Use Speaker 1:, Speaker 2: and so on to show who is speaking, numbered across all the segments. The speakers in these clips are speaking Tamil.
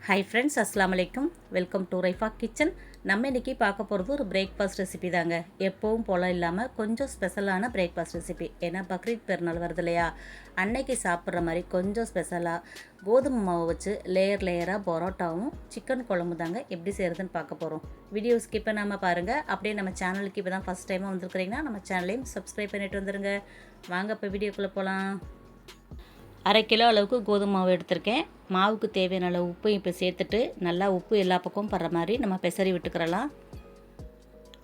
Speaker 1: ஹாய் ஃப்ரெண்ட்ஸ், அஸ்ஸலாமு அலைக்கும். Welcome to Raifa kitchen. நம்ம இன்றைக்கி பார்க்க போகிறது ஒரு பிரேக்ஃபாஸ்ட் ரெசிபி தாங்க. எப்போவும் போல் இல்லாமல் கொஞ்சம் ஸ்பெஷலான பிரேக்ஃபாஸ்ட் ரெசிபி. ஏன்னா பக்ரீத் பெருநாள் வருது இல்லையா, அன்னைக்கு சாப்பிட்ற மாதிரி கொஞ்சம் ஸ்பெஷலாக கோதுமை மாவு வச்சு லேயராக பரோட்டாவும் சிக்கன் குழம்பு தாங்க எப்படி செய்கிறதுன்னு பார்க்க போகிறோம். வீடியோ ஸ்கிப் பண்ணாமல் பாருங்கள். அப்படியே நம்ம சேனலுக்கு இப்போ தான் ஃபஸ்ட் டைமாக வந்துருக்குறீங்கன்னா நம்ம சேனலையும் சப்ஸ்கிரைப் பண்ணிட்டு வந்துடுங்க. வாங்க இப்போ வீடியோக்குள்ளே போகலாம். 1/2 கிலோ அளவுக்கு கோதுமை மாவு எடுத்திருக்கேன். மாவுக்கு தேவையான அளவு உப்பு இப்போ சேர்த்துட்டு நல்லா உப்பு எல்லா பக்கமும் படுற மாதிரி நம்ம பெசரி விட்டுக்கிறலாம்.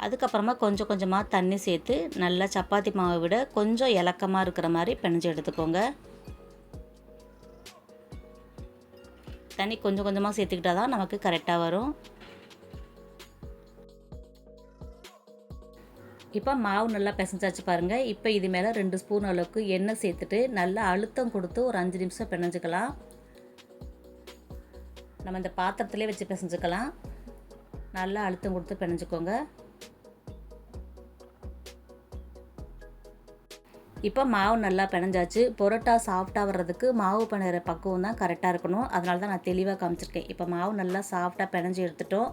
Speaker 1: அதுக்கப்புறமா கொஞ்சம் கொஞ்சமாக தண்ணி சேர்த்து நல்லா சப்பாத்தி மாவை விட கொஞ்சம் இலக்கமாக இருக்கிற மாதிரி பிணைஞ்சு எடுத்துக்கோங்க. தண்ணி கொஞ்சம் கொஞ்சமாக சேர்த்துக்கிட்டால் தான் நமக்கு கரெக்டாக வரும். இப்போ மாவு நல்லா பிசைஞ்சாச்சு பாருங்கள். இப்போ இது மேலே 2 ஸ்பூன் அளவுக்கு எண்ணெய் சேர்த்துட்டு நல்லா அழுத்தம் கொடுத்து ஒரு 5 நிமிஷம் பிணைஞ்சிக்கலாம். நம்ம இந்த பாத்திரத்திலே வச்சு பிசைஞ்சிக்கலாம். நல்லா அழுத்தம் கொடுத்து பிணைஞ்சிக்கோங்க. இப்போ மாவு நல்லா பிணைஞ்சாச்சு. பரோட்டா சாஃப்டாக வர்றதுக்கு மாவு பிணைகிற பக்குவம் தான் கரெக்டாக இருக்கணும். அதனால தான் நான் தெளிவாக காமிச்சிருக்கேன். இப்போ மாவு நல்லா சாஃப்டாக பிணைஞ்சி எடுத்துட்டோம்.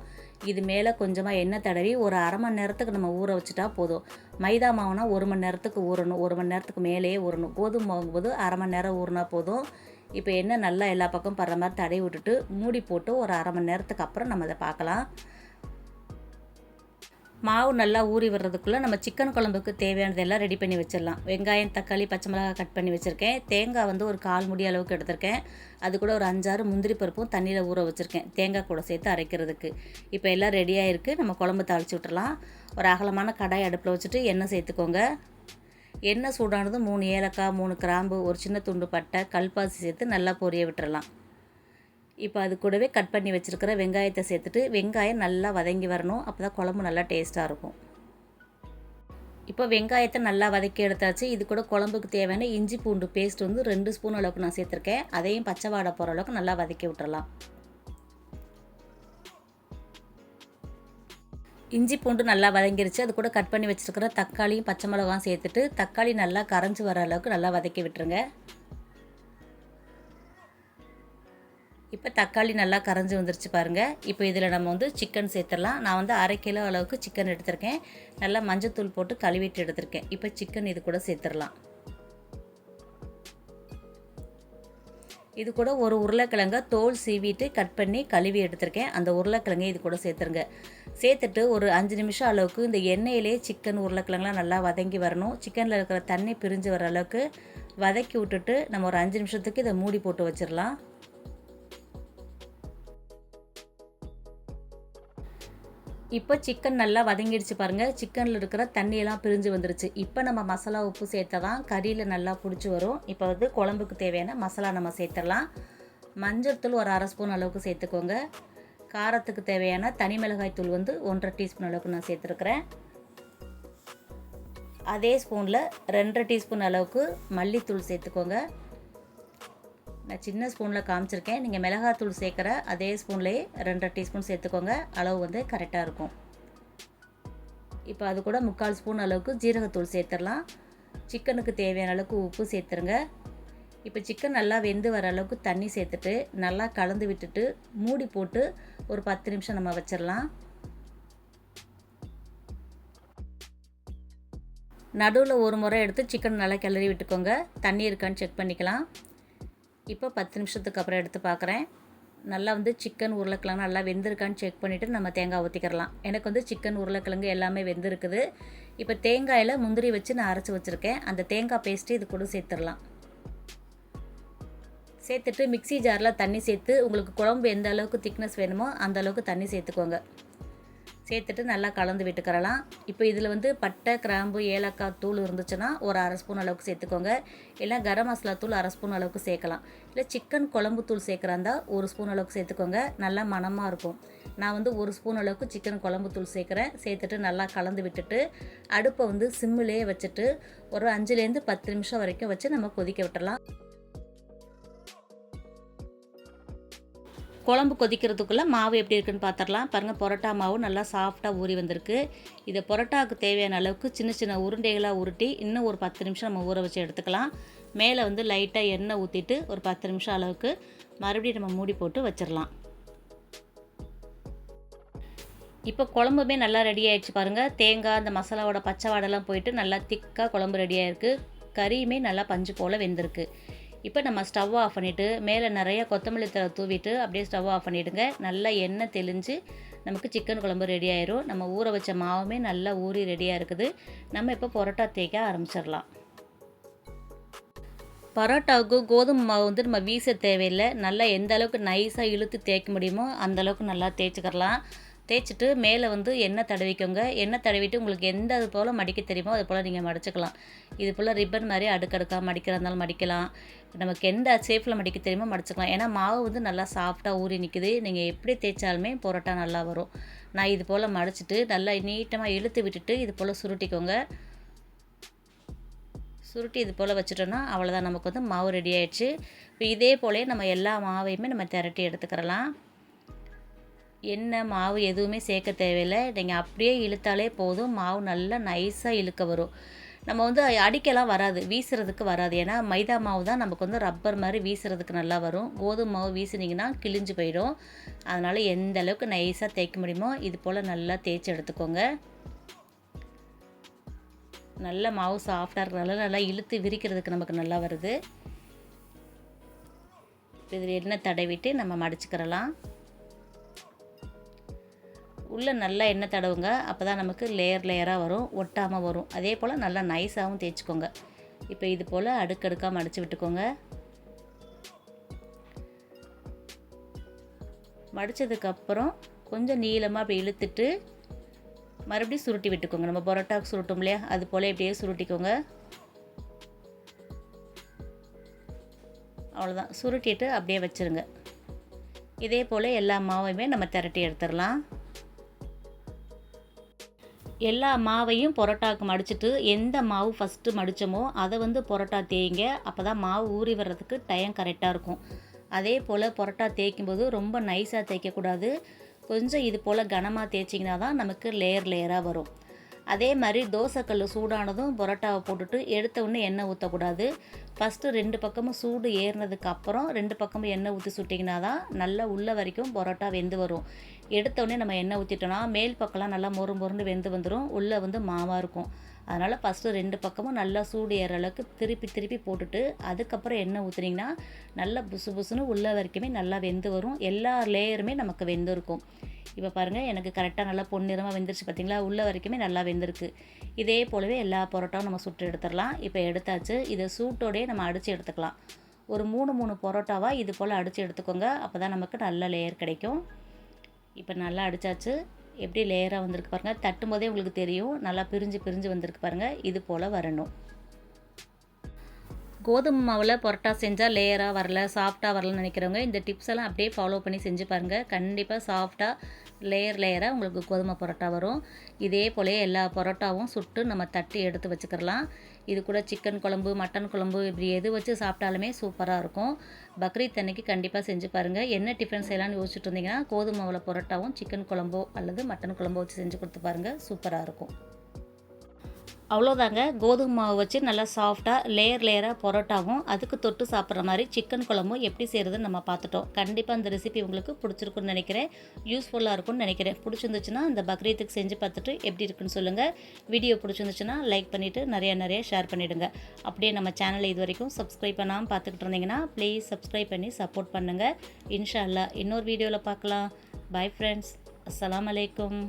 Speaker 1: இது மேலே கொஞ்சமாக எண்ணெய் தடவி ஒரு 1/2 மணி நேரத்துக்கு நம்ம ஊற வச்சுட்டா போதும். மைதா மாவுனா 1 மணி நேரத்துக்கு ஊறணும், 1 மணி நேரத்துக்கு மேலேயே ஊறணும். கோதுமை மாவும்போது 1/2 மணி நேரம் ஊறினா போதும். இப்போ எண்ணெய் நல்லா எல்லா பக்கம் படுற மாதிரி தடவி விட்டுட்டு மூடி போட்டு ஒரு 1/2 மணி நேரத்துக்கு அப்புறம் நம்ம அதை பார்க்கலாம். மாவு நல்லா ஊறி வர்றதுக்குள்ளே நம்ம சிக்கன் குழம்புக்கு தேவையானதெல்லாம் ரெடி பண்ணி வச்சிடலாம். வெங்காயம், தக்காளி, பச்சை மிளகாய் கட் பண்ணி வச்சுருக்கேன். தேங்காய் வந்து ஒரு 1/4 மூடி அளவுக்கு எடுத்திருக்கேன். அது கூட ஒரு 5-6 முந்திரி பருப்பும் தண்ணியில் ஊற வச்சுருக்கேன், தேங்காய் கூட சேர்த்து அரைக்கிறதுக்கு. இப்போ எல்லாம் ரெடியாக இருக்குது. நம்ம குழம்பு தாளித்து விட்டுறலாம். ஒரு அகலமான கடாய் அடுப்பில் வச்சுட்டு எண்ணெய் சேர்த்துக்கோங்க. எண்ணெய் சூடானதும் 3 ஏலக்காய், 3 கிராம்பு, ஒரு சின்ன துண்டு பட்டை, கல்பாசி சேர்த்து நல்லா பொரிய விட்டுறலாம். இப்போ அது கூடவே கட் பண்ணி வச்சுருக்கிற வெங்காயத்தை சேர்த்துட்டு வெங்காயம் நல்லா வதங்கி வரணும். அப்போ தான் குழம்பு நல்லா டேஸ்ட்டாக இருக்கும். இப்போ வெங்காயத்தை நல்லா வதக்கி எடுத்தாச்சு. இது கூட குழம்புக்கு தேவையான இஞ்சி பூண்டு பேஸ்ட் வந்து 2 ஸ்பூன் அளவுக்கு நான் சேர்த்துருக்கேன். அதையும் பச்சை வாடை போகிற அளவுக்கு நல்லா வதக்கி விட்டுறலாம். இஞ்சி பூண்டு நல்லா வதங்கிருச்சு. அது கூட கட் பண்ணி வச்சுருக்கிற தக்காளியும் பச்சை மிளகாயும் சேர்த்துட்டு தக்காளி நல்லா கரைஞ்சி வர அளவுக்கு நல்லா வதக்கி விட்டுருங்க. இப்போ தக்காளி நல்லா கரைஞ்சி வந்துருச்சு பாருங்கள். இப்போ இதில் நம்ம வந்து சிக்கன் சேர்த்துடலாம். நான் வந்து 1/2 கிலோ அளவுக்கு சிக்கன் எடுத்திருக்கேன். நல்லா மஞ்சத்தூள் போட்டு கழுவிட்டு எடுத்திருக்கேன். இப்போ சிக்கன் இது கூட சேர்த்துடலாம். இது கூட ஒரு உருளைக்கிழங்கை தோல் சீவிட்டு கட் பண்ணி கழுவி எடுத்திருக்கேன். அந்த உருளைக்கிழங்கை இது கூட சேர்த்துருங்க. சேர்த்துட்டு ஒரு 5 நிமிஷம் அளவுக்கு இந்த எண்ணெயிலே சிக்கன் உருளைக்கிழங்குலாம் நல்லா வதங்கி வரணும். சிக்கனில் இருக்கிற தண்ணி பிரிஞ்சு வர அளவுக்கு வதக்கி விட்டுட்டு நம்ம ஒரு 5 நிமிஷத்துக்கு இதை மூடி போட்டு வச்சிடலாம். இப்போ சிக்கன் நல்லா வதங்கிடுச்சு பாருங்கள். சிக்கனில் இருக்கிற தண்ணியெல்லாம் பிரிஞ்சு வந்துருச்சு. இப்போ நம்ம மசாலா உப்பு சேர்த்தா தான் கறியில் நல்லா பிடிச்சி வரும். இப்போ வந்து குழம்புக்கு தேவையான மசாலா நம்ம சேர்த்துடலாம். மஞ்சள் தூள் ஒரு 1/2 ஸ்பூன் அளவுக்கு சேர்த்துக்கோங்க. காரத்துக்கு தேவையான தனி மிளகாய் தூள் வந்து 1/2 டீஸ்பூன் அளவுக்கு நான் சேர்த்துருக்குறேன். அதே ஸ்பூனில் 2/2 டீஸ்பூன் அளவுக்கு மல்லித்தூள் சேர்த்துக்கோங்க. நான் சின்ன ஸ்பூனில் காமிச்சிருக்கேன். நீங்கள் மிளகாத்தூள் சேர்க்குற அதே ஸ்பூன்லேயே 2/2 டீஸ்பூன் சேர்த்துக்கோங்க. அளவு வந்து கரெக்டாக இருக்கும். இப்போ அது கூட 3/4 ஸ்பூன் அளவுக்கு ஜீரகத்தூள் சேர்த்துடலாம். சிக்கனுக்கு தேவையான அளவுக்கு உப்பு சேர்த்துருங்க. இப்போ சிக்கன் நல்லா வெந்து வர அளவுக்கு தண்ணி சேர்த்துட்டு நல்லா கலந்து விட்டுட்டு மூடி போட்டு ஒரு 10 நிமிஷம் நம்ம வச்சிடலாம். நடுவில் ஒரு முறை எடுத்து சிக்கன் நல்லா கிளறி விட்டுக்கோங்க. தண்ணி இருக்கான்னு செக் பண்ணிக்கலாம். இப்போ 10 நிமிஷத்துக்கு அப்புறம் எடுத்து பார்க்குறேன். நல்லா வந்து சிக்கன் உருளைக்கிழங்கு நல்லா வெந்திருக்கான்னு செக் பண்ணிவிட்டு நம்ம தேங்காய் ஊற்றிக்கிறலாம். எனக்கு வந்து சிக்கன் உருளைக்கிழங்கு எல்லாமே வெந்திருக்குது. இப்போ தேங்காயில் முந்திரி வச்சு நான் அரைச்சி வச்சுருக்கேன். அந்த தேங்காய் பேஸ்ட்டு இது கூட சேர்த்துடலாம். சேர்த்துட்டு மிக்ஸி ஜாரில் தண்ணி சேர்த்து உங்களுக்கு குழம்பு எந்த அளவுக்கு திக்னஸ் வேணுமோ அந்த அளவுக்கு தண்ணி சேர்த்துக்கோங்க. சேர்த்துட்டு நல்லா கலந்து விட்டுக்கிறலாம். இப்போ இதில் வந்து பட்டை, கிராம்பு, ஏலக்காய் தூள் இருந்துச்சுன்னா ஒரு 1/2 ஸ்பூன் அளவுக்கு சேர்த்துக்கோங்க. இல்லை கரம் மசாலா தூள் 1/2 ஸ்பூன் அளவுக்கு சேர்க்கலாம். இல்லை சிக்கன் குழம்பு தூள் சேர்க்குறாந்தா 1 ஸ்பூன் அளவுக்கு சேர்த்துக்கோங்க. நல்லா மணமாக இருக்கும். நான் வந்து 1 ஸ்பூன் அளவுக்கு சிக்கன் குழம்பு தூள் சேர்க்குறேன். சேர்த்துட்டு நல்லா கலந்து விட்டுட்டு அடுப்பை வந்து சிம்மிலே வச்சுட்டு ஒரு 5லேருந்து 10 நிமிஷம் வரைக்கும் வச்சு நம்ம கொதிக்க விட்டுறலாம். குழம்பு கொதிக்கிறதுக்குள்ளே மாவு எப்படி இருக்குன்னு பார்த்துடலாம். பாருங்கள், பரோட்டா மாவு நல்லா சாஃப்டாக ஊறி வந்திருக்கு. இதை பரோட்டாவுக்கு தேவையான அளவுக்கு சின்ன சின்ன உருண்டைகளாக உருட்டி இன்னும் ஒரு 10 நிமிஷம் நம்ம ஊற வச்சு எடுத்துக்கலாம். மேலே வந்து லைட்டாக எண்ணெய் ஊற்றிட்டு ஒரு 10 நிமிஷம் அளவுக்கு மறுபடியும் நம்ம மூடி போட்டு வச்சிடலாம். இப்போ குழம்புமே நல்லா ரெடி ஆகிடுச்சு பாருங்கள். தேங்காய் அந்த மசாலாவோட பச்சை வாடெல்லாம் போயிட்டு நல்லா திக்காக குழம்பு ரெடியாக இருக்குது. கறியுமே நல்லா பஞ்சு போல் வெந்திருக்கு. இப்போ நம்ம ஸ்டவ் ஆஃப் பண்ணிவிட்டு மேலே நிறைய கொத்தமல்லி தழை தூவிட்டு அப்படியே ஸ்டவ் ஆஃப் பண்ணிவிடுங்க. நல்லா எண்ணெய் தெளிஞ்சு நமக்கு சிக்கன் குழம்பு ரெடி ஆயிரும். நம்ம ஊற வச்ச மாவுமே நல்லா ஊறி ரெடியாக இருக்குது. நம்ம இப்போ பரோட்டா தேய்க்க ஆரம்பிச்சிடலாம். பரோட்டாவுக்கு கோதுமை மாவு வந்து நம்ம வீச தேவையில்லை. நல்லா எந்த அளவுக்கு நைஸாக இழுத்து தேய்க்க முடியுமோ அந்தளவுக்கு நல்லா தேய்ச்சிக்கிறலாம். தேய்ச்சிட்டு மேலே வந்து எண்ணெய் தடவிக்கோங்க. எண்ணெய் தடவிட்டு உங்களுக்கு எந்த அது போல் மடிக்க தெரியுமோ அது போல் நீங்கள் மடிச்சுக்கலாம். இது போல் ரிப்பன் மாதிரி அடுக்கடுக்காக மடிக்கிறதா இருந்தாலும் மடிக்கலாம். நமக்கு எந்த ஷேப்பில் மடிக்க தெரியுமோ மடிச்சுக்கலாம். ஏன்னா மாவு வந்து நல்லா சாஃப்டாக ஊறி நிற்குது. நீங்கள் எப்படி தேய்ச்சாலுமே பரோட்டா நல்லா வரும். நான் இது போல் மடிச்சிட்டு நல்லா நீட்டமாக இழுத்து விட்டுட்டு இது போல் சுருட்டிக்கோங்க. சுருட்டி இது போல் வச்சுட்டோன்னா அவ்வளோதான், நமக்கு வந்து மாவு ரெடி ஆகிடுச்சு. இப்போ இதே போலே நம்ம எல்லா மாவையுமே நம்ம திரட்டி எடுத்துக்கிறலாம். எண்ணெய் மாவு எதுவுமே சேர்க்க தேவையில்லை. நீங்கள் அப்படியே இழுத்தாலே போதும். மாவு நல்லா நைஸாக இழுக்க வரும். நம்ம வந்து அடிக்கலாம் வராது, வீசுறதுக்கு வராது. ஏன்னா மைதா மாவு தான் நமக்கு வந்து ரப்பர் மாதிரி வீசுறதுக்கு நல்லா வரும். கோதுமை மாவு வீசினீங்கன்னா கிழிஞ்சு போயிடும். அதனால் எந்த அளவுக்கு நைஸாக தேய்க்க முடியுமோ இது போல் நல்லா தேய்ச்சி எடுத்துக்கோங்க. நல்ல மாவு சாஃப்டாக இருக்கிறனால நல்லா இழுத்து விரிக்கிறதுக்கு நமக்கு நல்லா வருது. இதில் எண்ணெய் தடவிட்டு நம்ம மடிச்சுக்கிறலாம். உள்ளே நல்லா எண்ணெய் தடவுங்க. அப்போ தான் நமக்கு லேயர் லேயராக வரும், ஒட்டாமல் வரும். அதே போல் நல்லா நைஸாகவும் தேய்ச்சிக்கோங்க. இப்போ இது போல் அடுக்கடுக்காக மடித்து விட்டுக்கோங்க. மடித்ததுக்கப்புறம் கொஞ்சம் நீளமாக அப்படி இழுத்துட்டு மறுபடியும் சுருட்டி விட்டுக்கோங்க. நம்ம பரோட்டாவுக்கு சுருட்டும் இல்லையா, அது போல் இப்படியே சுருட்டிக்கோங்க. அவ்வளோதான், சுருட்டிட்டு அப்படியே வச்சுருங்க. இதே போல் எல்லா மாவையுமே நம்ம திரட்டி எடுத்துடலாம். எல்லா மாவையும் பரோட்டாவுக்கு மடிச்சுட்டு எந்த மாவு ஃபஸ்ட்டு மடித்தோமோ அதை வந்து பரோட்டா தேய்ங்க. அப்போ தான் மாவு ஊறி வர்றதுக்கு டைம் கரெக்டாக இருக்கும். அதே போல் பரோட்டா தேய்க்கும்போது ரொம்ப நைஸாக தேய்க்கக்கூடாது. கொஞ்சம் இது போல் கனமாக தேய்ச்சிங்கன்னா தான் நமக்கு லேயர் லேயராக வரும். அதே மாதிரி தோசைக்கல் சூடானதும் பரோட்டாவை போட்டுட்டு எடுத்த உடனே எண்ணெய் ஊற்றக்கூடாது. ஃபஸ்ட்டு 2 பக்கமும் சூடு ஏறினதுக்கு அப்புறம் 2 பக்கமும் எண்ணெய் ஊற்றி சுட்டிங்கன்னா தான் நல்லா உள்ள வரைக்கும் பரோட்டா வெந்து வரும். எடுத்தோடனே நம்ம எண்ணெய் ஊற்றிட்டோன்னா மேல் பக்கம்லாம் நல்லா மொறுன்னு வெந்து வந்துடும், உள்ளே வந்து மாவாக இருக்கும். அதனால் ஃபஸ்ட்டு 2 பக்கமும் நல்லா சூடு ஏற அளவுக்கு திருப்பி போட்டுட்டு அதுக்கப்புறம் எண்ணெய் ஊற்றுனீங்கன்னா நல்லா புசுன்னு உள்ள வரைக்குமே நல்லா வெந்து வரும். எல்லா லேயருமே நமக்கு வெந்து இருக்கும். இப்போ பாருங்கள், எனக்கு கரெக்டாக நல்லா பொன்னிறமாக வெந்துருச்சு பார்த்திங்களா, உள்ள வரைக்குமே நல்லா வெந்திருக்கு. இதே போலவே எல்லா பரோட்டாவும் நம்ம சுட்டு எடுத்துடலாம். இப்போ எடுத்தாச்சு. இதை சூட்டோடையே நம்ம அடித்து எடுத்துக்கலாம். ஒரு 3 பரோட்டாவாக இது போல் அடித்து எடுத்துக்கோங்க. அப்போ தான் நமக்கு நல்ல லேயர் கிடைக்கும். இப்போ நல்லா அடித்தாச்சு. எப்படி லேயராக வந்திருக்கு பாருங்கள். தட்டும் போதே உங்களுக்கு தெரியும், நல்லா பிரிஞ்சு வந்திருக்கு பாருங்கள். இது போல் வரணும். கோதுமை மாவில் பரோட்டா செஞ்சால் லேயராக வரல, சாஃப்டாக வரலன்னு நினைக்கிறவங்க இந்த டிப்ஸ் எல்லாம் அப்படியே ஃபாலோ பண்ணி செஞ்சு பாருங்கள். கண்டிப்பாக சாஃப்டாக லேயராக உங்களுக்கு கோதுமை பரோட்டா வரும். இதே போல எல்லா பரோட்டாவும் சுட்டு நம்ம தட்டி எடுத்து வச்சுக்கிறலாம். இது கூட சிக்கன் குழம்பு, மட்டன் குழம்பு இப்படி எது வச்சு சாப்பிட்டாலுமே சூப்பராக இருக்கும். பக்ரீத் அன்னைக்கு கண்டிப்பாக செஞ்சு பாருங்கள். என்ன டிஃப்ரென்ஸ் எல்லாம் யோசிச்சுட்டு இருந்தீங்கன்னா கோதுமை மாவில் பரோட்டாவும் சிக்கன் குழம்போ அல்லது மட்டன் குழம்போ வச்சு செஞ்சு கொடுத்து பாருங்கள், சூப்பராக இருக்கும். அவ்வளோதாங்க. கோதுமை மாவு வச்சு நல்லா சாஃப்டாக லேயராக பரோட்டாவும் அதுக்கு தொட்டு சாப்பிட்ற மாதிரி சிக்கன் குழம்பும் எப்படி செய்கிறதுன்னு நம்ம பார்த்துட்டோம். கண்டிப்பாக அந்த ரெசிபி உங்களுக்கு பிடிச்சிருக்குன்னு நினைக்கிறேன், யூஸ்ஃபுல்லாக இருக்கும்னு நினைக்கிறேன். பிடிச்சிருந்துச்சுன்னா இந்த பக்ரீத்துக்கு செஞ்சு பார்த்துட்டு எப்படி இருக்குன்னு சொல்லுங்கள். வீடியோ பிடிச்சிருந்துச்சுன்னா லைக் பண்ணிவிட்டு நிறைய ஷேர் பண்ணிவிடுங்க. அப்படியே நம்ம சேனலை இது வரைக்கும் சப்ஸ்கிரைப் பண்ணாமல் பார்த்துக்கிட்டு இருந்தீங்கன்னா ப்ளீஸ் சப்ஸ்கிரைப் பண்ணி சப்போர்ட் பண்ணுங்கள். இன்ஷா அல்லாஹ் இன்னொரு வீடியோவில் பார்க்கலாம். பை ஃப்ரெண்ட்ஸ், அஸ்ஸலாமு அலைக்கும்.